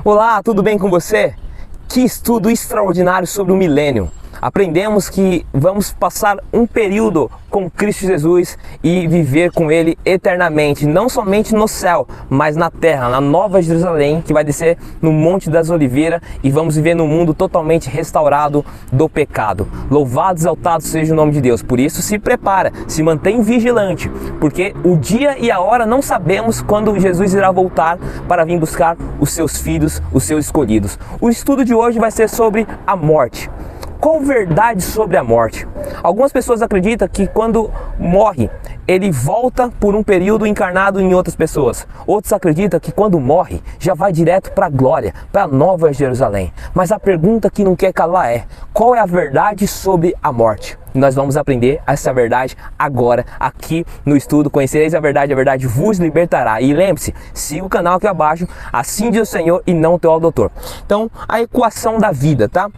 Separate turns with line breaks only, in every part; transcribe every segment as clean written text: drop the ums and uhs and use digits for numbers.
Olá, tudo bem com você? Que estudo extraordinário sobre o milênio. Aprendemos que vamos passar um período com Cristo Jesus e viver com Ele eternamente, não somente no céu, mas na terra, na Nova Jerusalém, que vai descer no Monte das Oliveiras, e vamos viver num mundo totalmente restaurado do pecado. Louvado e exaltado seja o nome de Deus. Por isso, se prepara, se mantém vigilante, porque o dia e a hora não sabemos quando Jesus irá voltar para vir buscar os seus filhos, os seus escolhidos. O estudo de hoje vai ser sobre a morte. Qual verdade sobre a morte? Algumas pessoas acreditam que quando morre, ele volta por um período encarnado em outras pessoas. Outros acreditam que quando morre, já vai direto para a glória, para a Nova Jerusalém. Mas a pergunta que não quer calar é: qual é a verdade sobre a morte? Nós vamos aprender essa verdade agora, aqui no estudo. Conhecereis a verdade vos libertará. E lembre-se, siga o canal aqui abaixo, assim diz o Senhor e não o teu doutor. Então, a equação da vida, tá?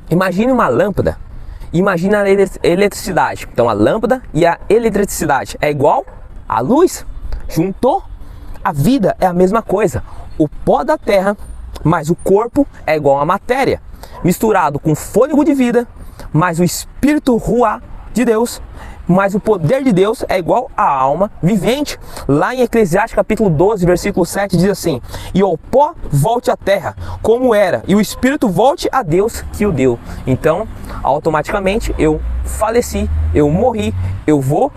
Imagine uma lâmpada, imagine a eletricidade. Então a lâmpada e a eletricidade é igual à luz. Juntou, a vida é a mesma coisa. O pó da terra mais o corpo é igual à matéria. Misturado com fôlego de vida, mais o espírito ruá de Deus, mas o poder de Deus é igual à alma vivente. Lá em Eclesiastes capítulo 12, versículo 7 diz assim: e o pó volte à terra como era, e o espírito volte a Deus que o deu. Então, automaticamente eu faleci, eu morri, eu vou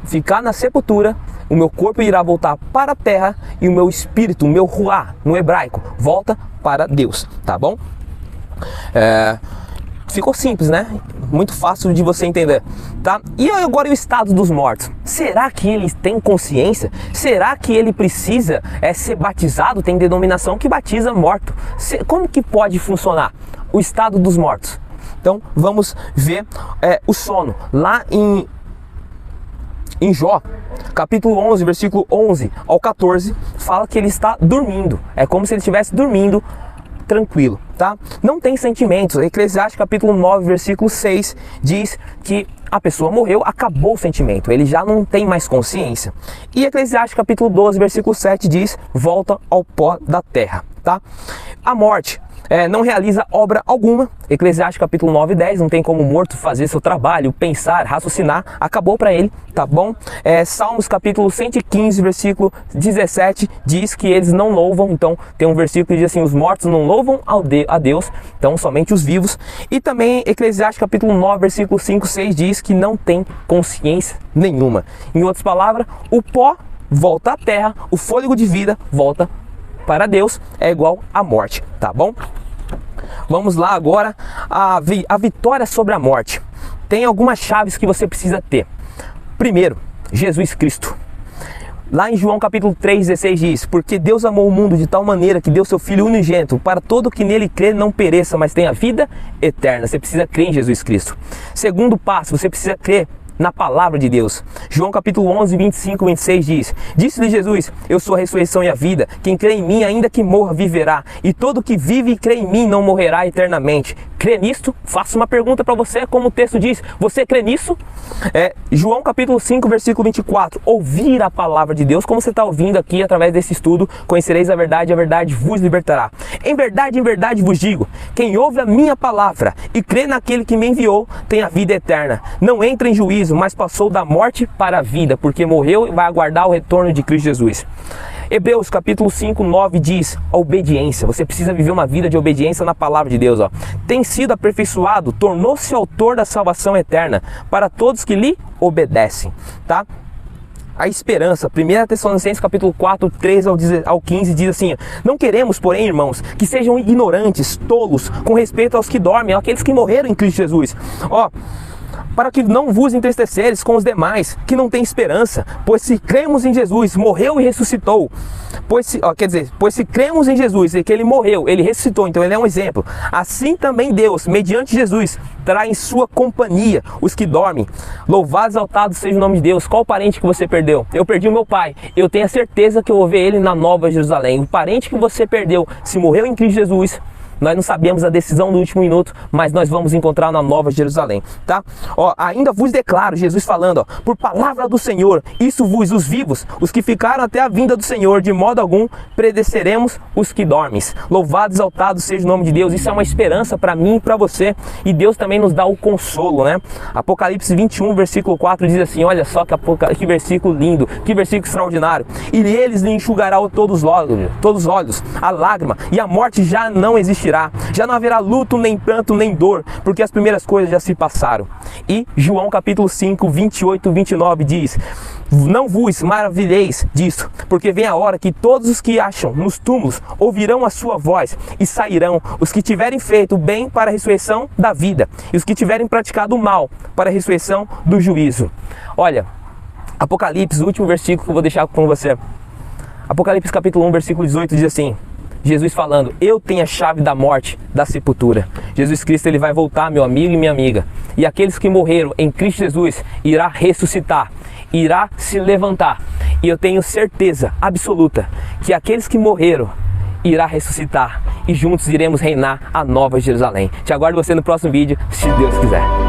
ficar na sepultura, o meu corpo irá voltar para a terra e o meu espírito, o meu ruá, no hebraico, volta para Deus, tá bom? Ficou simples, né? Muito fácil de você entender, tá? E agora o estado dos mortos? Será que ele tem consciência? Será que ele precisa ser batizado? Tem denominação que batiza morto. Como que pode funcionar o estado dos mortos? Então vamos ver o sono. Lá em Jó, capítulo 11, versículo 11 ao 14, fala que ele está dormindo. É como se ele estivesse dormindo tranquilo, tá? Não tem sentimentos. Eclesiastes capítulo 9, versículo 6 diz que a pessoa morreu, acabou o sentimento, ele já não tem mais consciência. E Eclesiastes capítulo 12, versículo 7 diz: volta ao pó da terra, tá? A morte não realiza obra alguma. Eclesiastes capítulo 9 e 10, não tem como morto fazer seu trabalho, pensar, raciocinar, acabou para ele, tá bom? Salmos capítulo 115, versículo 17, diz que eles não louvam. Então tem um versículo que diz assim: os mortos não louvam a Deus, então somente os vivos. E também Eclesiastes capítulo 9, versículo 5, 6 diz que não tem consciência nenhuma. Em outras palavras, o pó volta à terra, o fôlego de vida volta para Deus, é igual à morte, tá bom? Vamos lá agora, a vitória sobre a morte. Tem algumas chaves que você precisa ter. Primeiro, Jesus Cristo. Lá em João capítulo 3,16 diz: porque Deus amou o mundo de tal maneira que deu seu Filho unigênito, para todo que nele crê não pereça, mas tenha vida eterna. Você precisa crer em Jesus Cristo. Segundo passo, você precisa crer na palavra de Deus. João capítulo 11, 25, 26 diz: disse-lhe Jesus: eu sou a ressurreição e a vida, quem crê em mim, ainda que morra, viverá, e todo que vive e crê em mim não morrerá eternamente. Crê nisto? Faço uma pergunta para você, como o texto diz: você crê nisso? João capítulo 5, versículo 24, ouvir a palavra de Deus, como você está ouvindo aqui através desse estudo. Conhecereis a verdade vos libertará. Em verdade vos digo, quem ouve a minha palavra e crê naquele que me enviou, tem a vida eterna. Não entra em juízo, mas passou da morte para a vida, porque morreu e vai aguardar o retorno de Cristo Jesus. Hebreus capítulo 5, 9 diz: a obediência. Você precisa viver uma vida de obediência na palavra de Deus, ó. Tem sido aperfeiçoado, tornou-se autor da salvação eterna para todos que lhe obedecem, tá? A esperança, 1 Tessalonicenses capítulo 4, 13 ao 15 diz assim: não queremos, porém, irmãos, que sejam ignorantes, tolos, com respeito aos que dormem, aqueles que morreram em Cristo Jesus. Para que não vos entristeceres com os demais, que não têm esperança. Pois se cremos em Jesus, morreu e ressuscitou. Pois se cremos em Jesus e que ele morreu, ele ressuscitou, então ele é um exemplo. Assim também Deus, mediante Jesus, trará em sua companhia os que dormem. Louvado e exaltado seja o nome de Deus. Qual parente que você perdeu? Eu perdi o meu pai. Eu tenho a certeza que eu vou ver ele na Nova Jerusalém. O parente que você perdeu, se morreu em Cristo Jesus, Nós não sabemos a decisão do último minuto, mas nós vamos encontrar na Nova Jerusalém, tá? Ó, ainda vos declaro, Jesus falando, ó, por palavra do Senhor, isso vos, os vivos, os que ficaram até a vinda do Senhor, de modo algum predeceremos os que dormem. Louvado, exaltado seja o nome de Deus. Isso é uma esperança para mim e para você, e Deus também nos dá o consolo, né? Apocalipse 21, versículo 4 diz assim, olha só que versículo lindo, que versículo extraordinário. E eles lhe enxugará todos os olhos, a lágrima, e a morte já não existirá, já não haverá luto, nem pranto, nem dor, porque as primeiras coisas já se passaram. E João capítulo 5, 28, 29 diz, não vos maravilheis disso, porque vem a hora que todos os que acham nos túmulos ouvirão a sua voz e sairão, os que tiverem feito o bem para a ressurreição da vida, e os que tiverem praticado o mal para a ressurreição do juízo. Olha, Apocalipse, o último versículo que eu vou deixar com você. Apocalipse capítulo 1, versículo 18 diz assim, Jesus falando, eu tenho a chave da morte, da sepultura. Jesus Cristo, ele vai voltar, meu amigo e minha amiga. E aqueles que morreram em Cristo Jesus irá ressuscitar, irá se levantar. E eu tenho certeza absoluta que aqueles que morreram irá ressuscitar. E juntos iremos reinar a Nova Jerusalém. Te aguardo você no próximo vídeo, se Deus quiser.